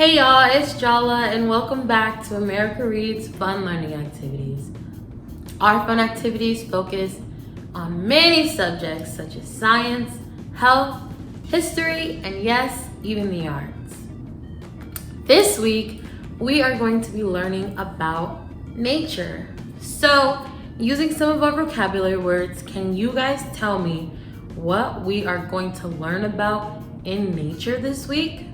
Hey y'all, it's Jala and welcome back to America Reads Fun Learning Activities. Our fun activities focus on many subjects such as science, health, history, and yes, even the arts. This week, we are going to be learning about nature. So, using some of our vocabulary words, can you guys tell me what we are going to learn about in nature this week?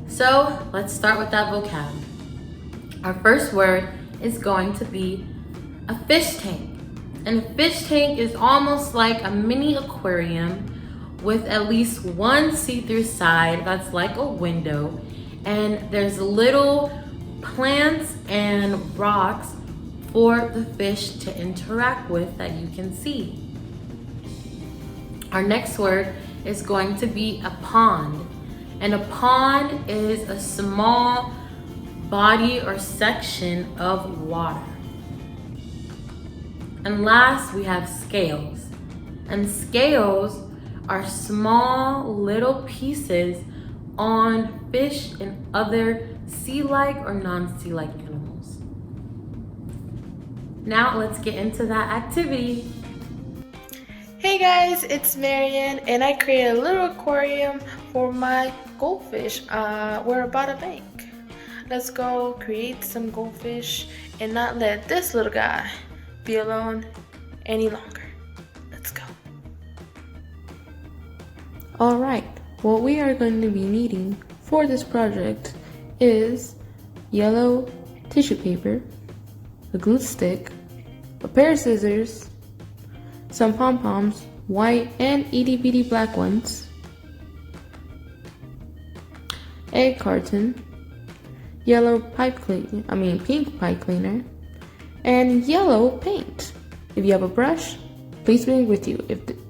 So let's start with that vocab. Our first word is going to be a fish tank. And a fish tank is almost like a mini aquarium with at least one see-through side that's like a window. And there's little plants and rocks for the fish to interact with that you can see. Our next word is going to be a pond. And a pond is a small body or section of water. And last, we have scales. And scales are small little pieces on fish and other sea-like or non-sea-like animals. Now let's get into that activity. Hey guys, it's Marian and I created a little aquarium for my goldfish. We're about to make. Let's go create some goldfish and not let this little guy be alone any longer. Let's go. Alright, what we are going to be needing for this project is yellow tissue paper, a glue stick, a pair of scissors, some pom-poms, white and itty-bitty black ones, egg carton, yellow pink pipe cleaner, and yellow paint. If you have a brush, please bring it with you.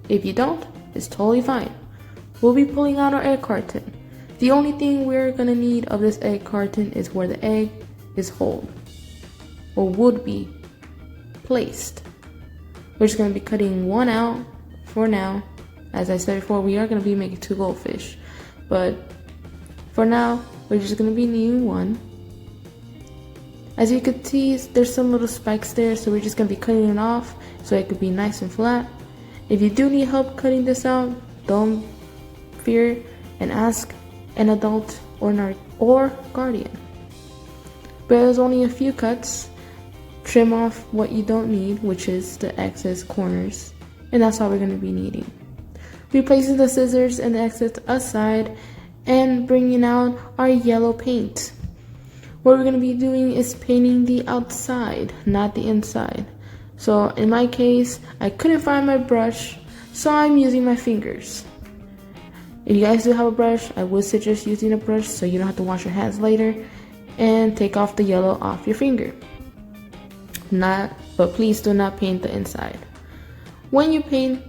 If you don't, it's totally fine. We'll be pulling out our egg carton. The only thing we're gonna need of this egg carton is where the egg is held, or would be placed. We're just going to be cutting one out for now. As I said before, we are going to be making 2 goldfish. But for now, we're just going to be needing one. As you can see, there's some little spikes there, so we're just going to be cutting it off so it could be nice and flat. If you do need help cutting this out, don't fear and ask an adult or guardian. But there's only a few cuts. Trim off what you don't need, which is the excess corners, and that's all we're going to be needing. Replacing the scissors and the excess aside and bringing out our yellow paint. What we're going to be doing is painting the outside, not the inside. So in my case, I couldn't find my brush, so I'm using my fingers. If you guys do have a brush, I would suggest using a brush so you don't have to wash your hands later, and take off the yellow off your finger. But please do not paint the inside. When you paint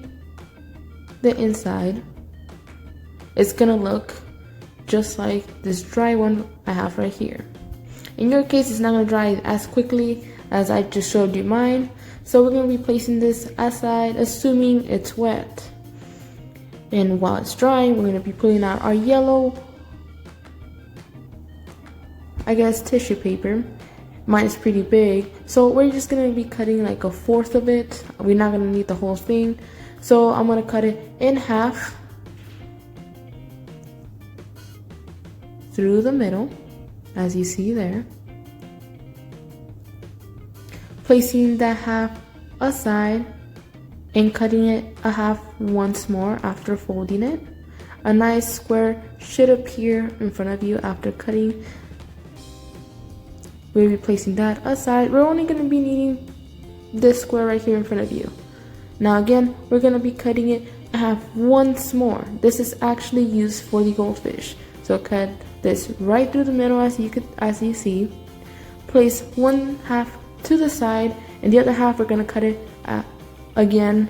the inside, it's gonna look just like this dry one I have right here. In your case, it's not gonna dry as quickly as I just showed you mine. So we're gonna be placing this aside, assuming it's wet. And while it's drying, we're gonna be pulling out our yellow, tissue paper. Mine is pretty big, so we're just gonna be cutting like a fourth of it. We're not gonna need the whole thing, so I'm gonna cut it in half through the middle, as you see there. Placing that half aside and cutting it a half once more after folding it. A nice square should appear in front of you after cutting. We'll be placing that aside. We're only going to be needing this square right here in front of you. Now again, we're going to be cutting it a half once more. This is actually used for the goldfish. So cut this right through the middle as you see. Place one half to the side, and the other half we're going to cut it again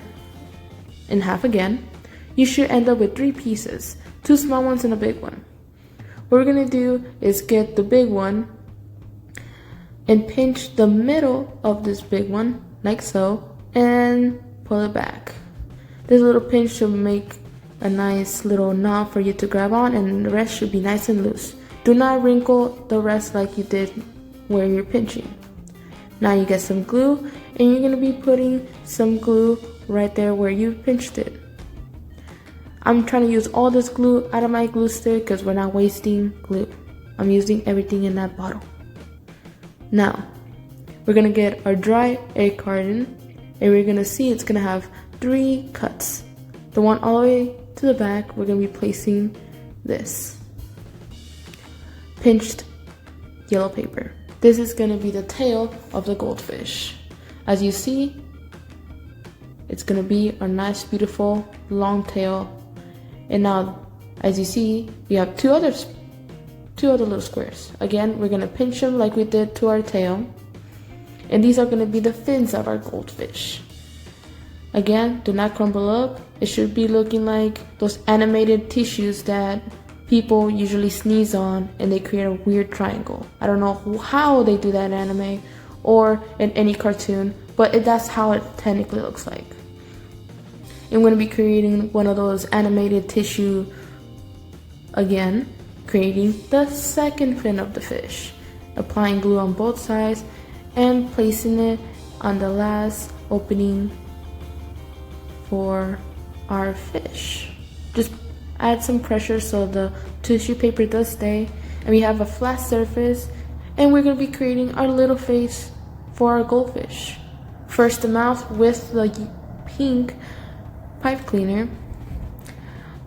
in half again. You should end up with 3 pieces, 2 small ones and a big one. What we're going to do is get the big one and pinch the middle of this big one, like so, and pull it back. This little pinch should make a nice little knob for you to grab on, and the rest should be nice and loose. Do not wrinkle the rest like you did where you're pinching. Now you get some glue, and you're going to be putting some glue right there where you pinched it. I'm trying to use all this glue out of my glue stick because we're not wasting glue. I'm using everything in that bottle. Now, we're going to get our dry egg carton, and we're going to see it's going to have 3 cuts. The one all the way to the back, we're going to be placing this pinched yellow paper. This is going to be the tail of the goldfish. As you see, it's going to be a nice, beautiful, long tail. And now, as you see, we have two other little squares. Again, we're going to pinch them like we did to our tail. And these are going to be the fins of our goldfish. Again, do not crumble up. It should be looking like those animated tissues that people usually sneeze on and they create a weird triangle. I don't know how they do that in anime or in any cartoon, but that's how it technically looks like. I'm going to be creating one of those animated tissue again, creating the second fin of the fish, applying glue on both sides and placing it on the last opening for our fish. Just add some pressure so the tissue paper does stay, and we have a flat surface, and we're going to be creating our little face for our goldfish. First, the mouth with the pink pipe cleaner.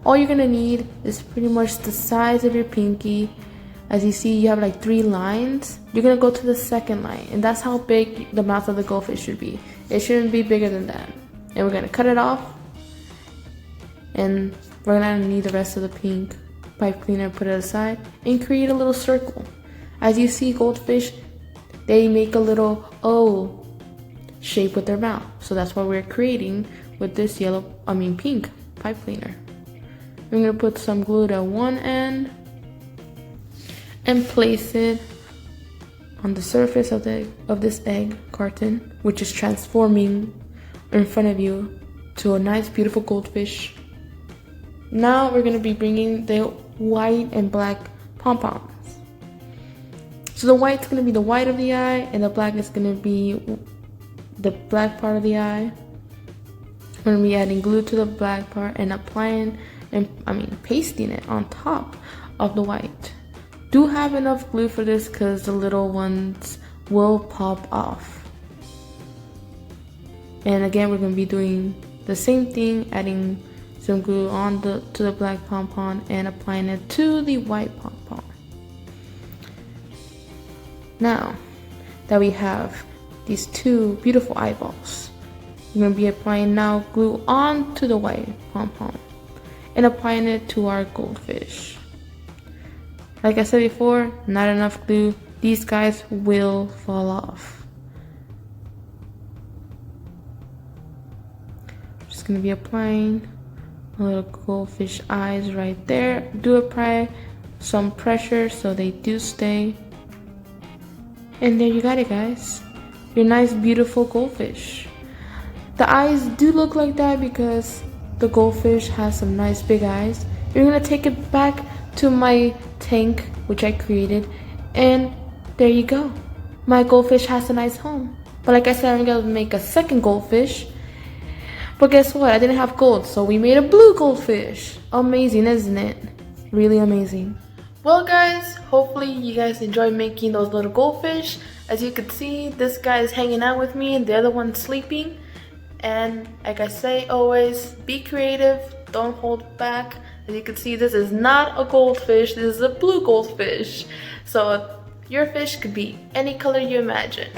All you're going to need is pretty much the size of your pinky. As you see, you have like 3 lines. You're going to go to the second line, and that's how big the mouth of the goldfish should be. It shouldn't be bigger than that. And we're going to cut it off, and we're going to need the rest of the pink pipe cleaner, put it aside, and create a little circle. As you see, goldfish, they make a little O shape with their mouth. So that's what we're creating with this pink pipe cleaner. I'm going to put some glue to one end and place it on the surface of this egg carton, which is transforming in front of you to a nice, beautiful goldfish. Now we're going to be bringing the white and black pom-poms. So the white's going to be the white of the eye, and the black is going to be the black part of the eye. We're going to be adding glue to the black part and pasting it on top of the white. Do have enough glue for this because the little ones will pop off. And again, we're going to be doing the same thing, adding some glue to the black pom-pom and applying it to the white pom-pom. Now that we have these 2 beautiful eyeballs, we're going to be applying now glue onto the white pom-pom and applying it to our goldfish. Like I said before, not enough glue. These guys will fall off. Just going to be applying a little goldfish eyes right there. Do apply some pressure so they do stay. And there you got it, guys. Your nice, beautiful goldfish. The eyes do look like that because the goldfish has some nice big eyes. You're going to take it back to my tank, which I created, and there you go. My goldfish has a nice home. But like I said, I'm going to make a second goldfish. But guess what? I didn't have gold, so we made a blue goldfish. Amazing, isn't it? Really amazing. Well guys, hopefully you guys enjoy making those little goldfish. As you can see, this guy is hanging out with me and the other one's sleeping. And like I say always, be creative, don't hold back. As you can see, this is not a goldfish, this is a blue goldfish. So your fish could be any color you imagine.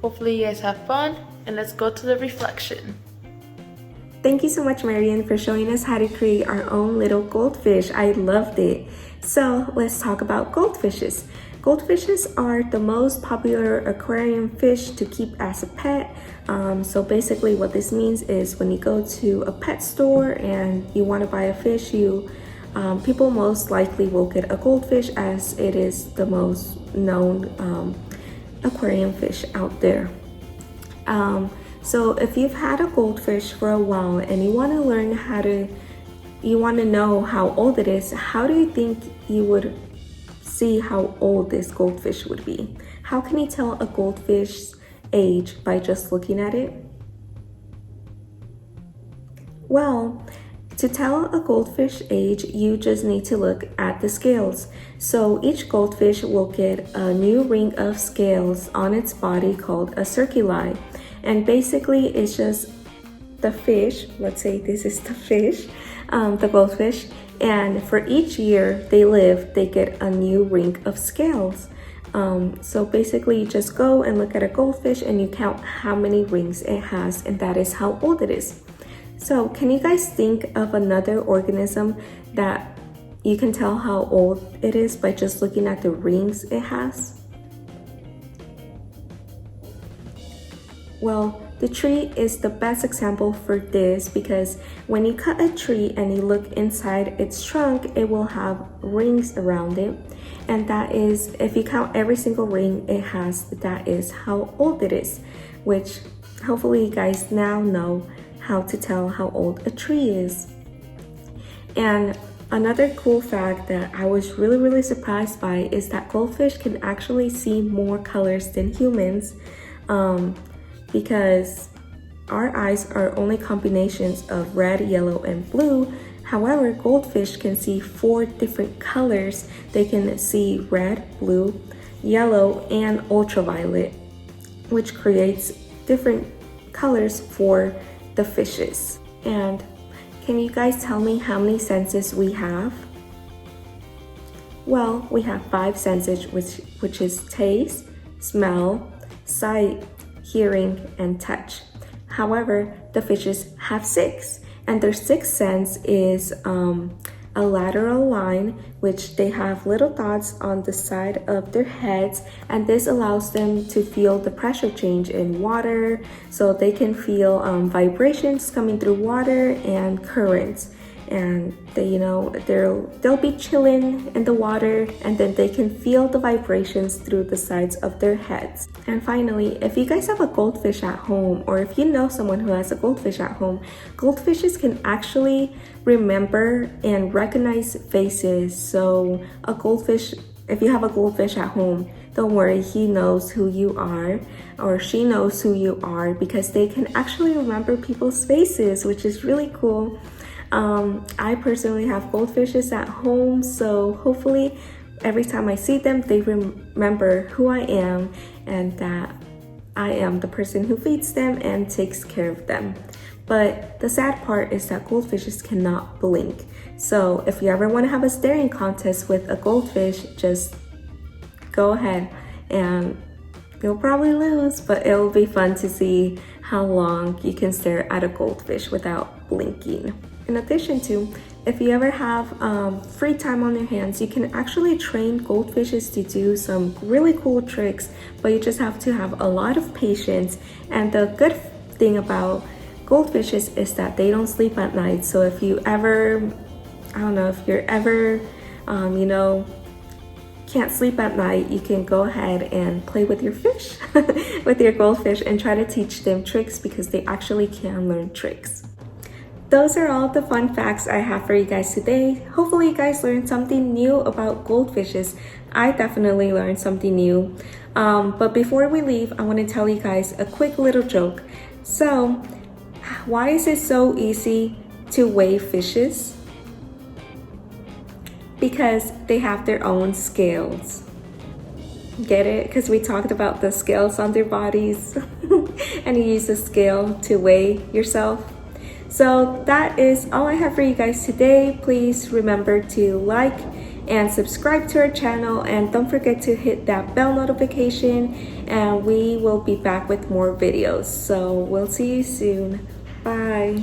Hopefully you guys have fun, and let's go to the reflection. Thank you so much, Marian, for showing us how to create our own little goldfish. I loved it. So let's talk about goldfishes. Goldfishes are the most popular aquarium fish to keep as a pet. So basically what this means is when you go to a pet store and you want to buy a fish, people most likely will get a goldfish as it is the most known aquarium fish out there. So if you've had a goldfish for a while and you want to learn how to you want to know how old it is, how do you think you would see how old this goldfish would be? How can you tell a goldfish's age by just looking at it? Well, to tell a goldfish age, you just need to look at the scales. So each goldfish will get a new ring of scales on its body called a cerculi. And basically it's just the fish, let's say this is the fish, the goldfish, and for each year they live, they get a new ring of scales. So basically you just go and look at a goldfish and you count how many rings it has, and that is how old it is. So can you guys think of another organism that you can tell how old it is by just looking at the rings it has? Well, the tree is the best example for this, because when you cut a tree and you look inside its trunk, it will have rings around it. And that is, if you count every single ring it has, that is how old it is, which hopefully you guys now know how to tell how old a tree is. And another cool fact that I was really surprised by is that goldfish can actually see more colors than humans, because our eyes are only combinations of red, yellow, and blue. However, goldfish can see 4 different colors. They can see red, blue, yellow, and ultraviolet, which creates different colors for the fishes. And can you guys tell me how many senses we have? Well, we have 5 senses, which is taste, smell, sight, hearing, and touch. However, the fishes have 6, and their 6th sense is a lateral line, which they have little dots on the side of their heads, and this allows them to feel the pressure change in water, so they can feel vibrations coming through water and currents. And they, they'll be chilling in the water, and then they can feel the vibrations through the sides of their heads. And finally, if you guys have a goldfish at home, or if you know someone who has a goldfish at home, goldfishes can actually remember and recognize faces. So a goldfish, if you have a goldfish at home, don't worry, he knows who you are, or she knows who you are, because they can actually remember people's faces, which is really cool. I personally have goldfishes at home, so hopefully every time I see them, they remember who I am and that I am the person who feeds them and takes care of them. But the sad part is that goldfishes cannot blink. So if you ever want to have a staring contest with a goldfish, just go ahead, and you'll probably lose, but it will be fun to see how long you can stare at a goldfish without blinking. In addition to, if you ever have free time on your hands, you can actually train goldfishes to do some really cool tricks, but you just have to have a lot of patience. And the good thing about goldfishes is that they don't sleep at night. So if you ever, if you're ever, can't sleep at night, you can go ahead and play with your fish, with your goldfish, and try to teach them tricks, because they actually can learn tricks. Those are all the fun facts I have for you guys today. Hopefully you guys learned something new about goldfishes. I definitely learned something new. But before we leave, I want to tell you guys a quick little joke. So, why is it so easy to weigh fishes? Because they have their own scales. Get it? Because we talked about the scales on their bodies and you use a scale to weigh yourself. So that is all I have for you guys today. Please remember to like and subscribe to our channel, and don't forget to hit that bell notification, and we will be back with more videos. So we'll see you soon. Bye.